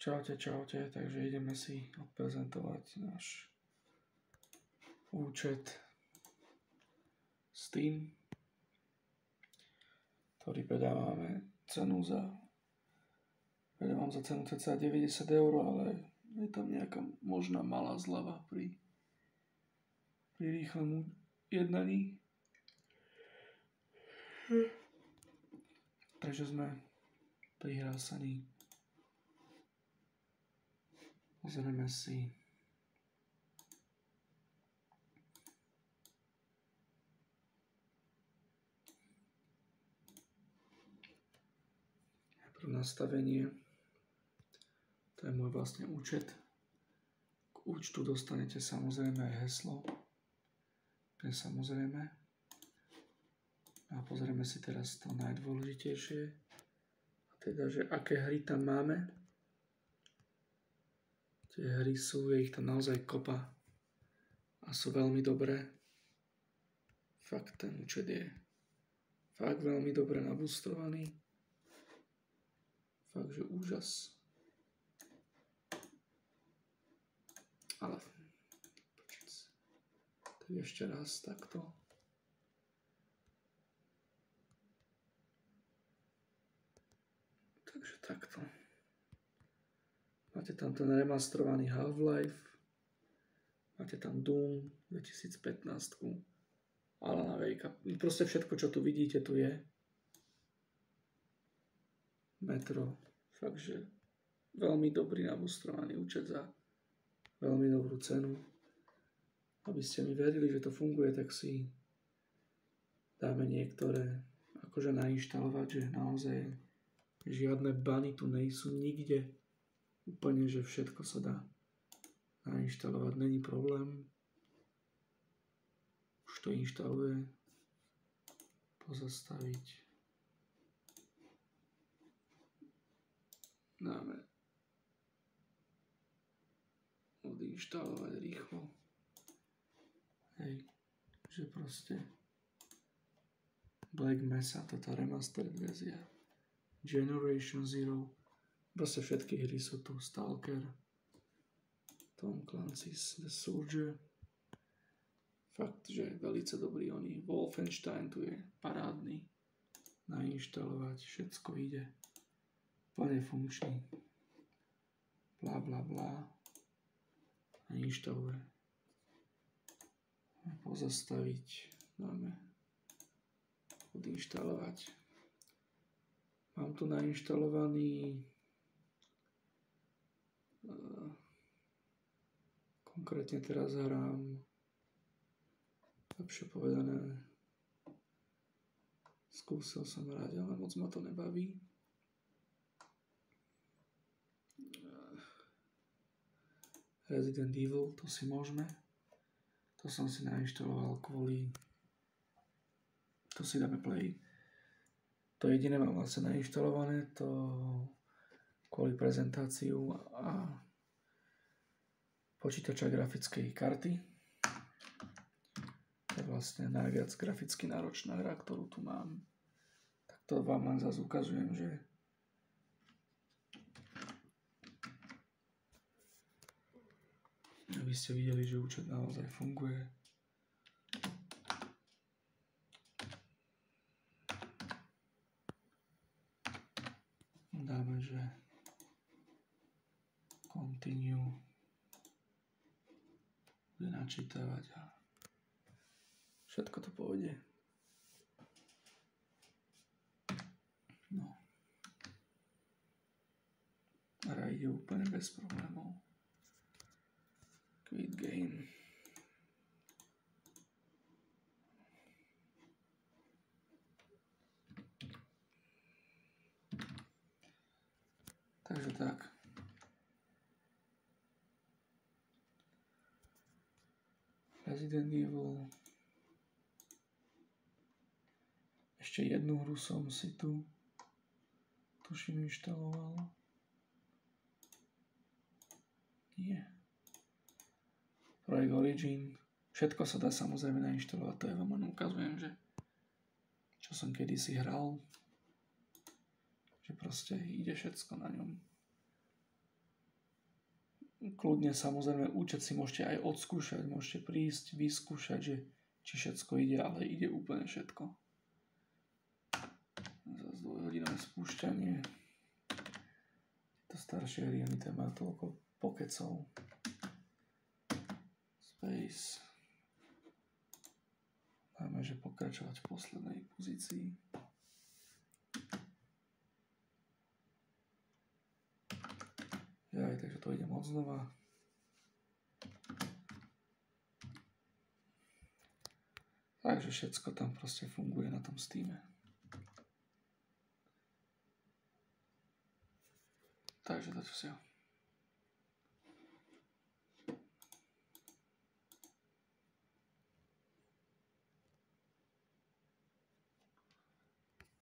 Čaute, takže ideme si odprezentovať náš účet Steam, ktorý predávam za cenu cca 90 €, ale je tam nejaká možná malá zľava pri rýchlemu jednaní. Takže sme prihlásení. Pozrieme si najprv nastavenie. To je môj vlastne účet. K účtu dostanete samozrejme aj heslo. To je samozrejme. A pozrieme si teraz to najdôležitejšie. A teda, že aké hry tam máme. Tie hry je ich tam naozaj kopa. A sú veľmi dobré. Fakt ten účet je fakt veľmi dobre naboostovaný. Fakt, že úžas. Ale tak ešte raz takto. Takže takto. Máte tam ten remasterovaný Half-Life. Máte tam Doom 2015. Alana Wakea. Proste všetko, čo tu vidíte, tu je. Metro. Fakt, že veľmi dobrý naboostovaný účet za veľmi dobrú cenu. Aby ste mi verili, že to funguje, tak si dáme niektoré akože nainštalovať, že naozaj žiadne bany tu nejsú nikde. Úplne, že všetko sa dá nainštalovať, není problém. Už to inštaluje. Pozastaviť. Dáme odinštalovať rýchlo. Hej, že proste Black Mesa, táto remastered verzia. Generation Zero. Proste všetky hry sú tu. Stalker, Tom Clancy's The Soldier. Fakt, že velice dobrý oni. Wolfenstein tu je parádny. Nainštalovať, všetko ide. Plne funkčný. Blá, blá, blá. Nainštaluje. Pozastaviť. Dáme odinštalovať. Mám tu nainštalovaný konkrétne teraz hrám, lepšie povedané, skúsil som hrať, ale moc ma to nebaví. Resident Evil, to si môžeme. To som si nainštaloval kvôli, to si dáme play. To jediné mám vlastne nainštalované, to kvôli prezentáciu a počítača grafickej karty. To je vlastne najviac graficky náročná hra, ktorú tu mám. Tak to vám len zase ukazujem, že aby ste videli, že účet naozaj funguje. Dáme, že continue bude načítavať a všetko to pôjde. No. Hra ide úplne bez problémov. Quit game. Takže tak. Resident Evil. Ešte jednu hru som si tu tuším inštaloval. Nie. Projekt Origin. Všetko sa dá samozrejme nainštalovať. To ja vám len ukazujem, že čo som kedysi hral. Že proste ide všetko na ňom. kľudne samozrejme účet si môžete aj odskúšať, môžete prísť, vyskúšať, že či všetko ide, ale ide úplne všetko. Zas 2-hodinové spúšťanie. To staršie hry mi tam má toľko pokecov. Space. Máme, že pokračovať v poslednej pozícii. Takže to idem od znova. Takže všetko tam proste funguje na tom Steame. Takže to všetko.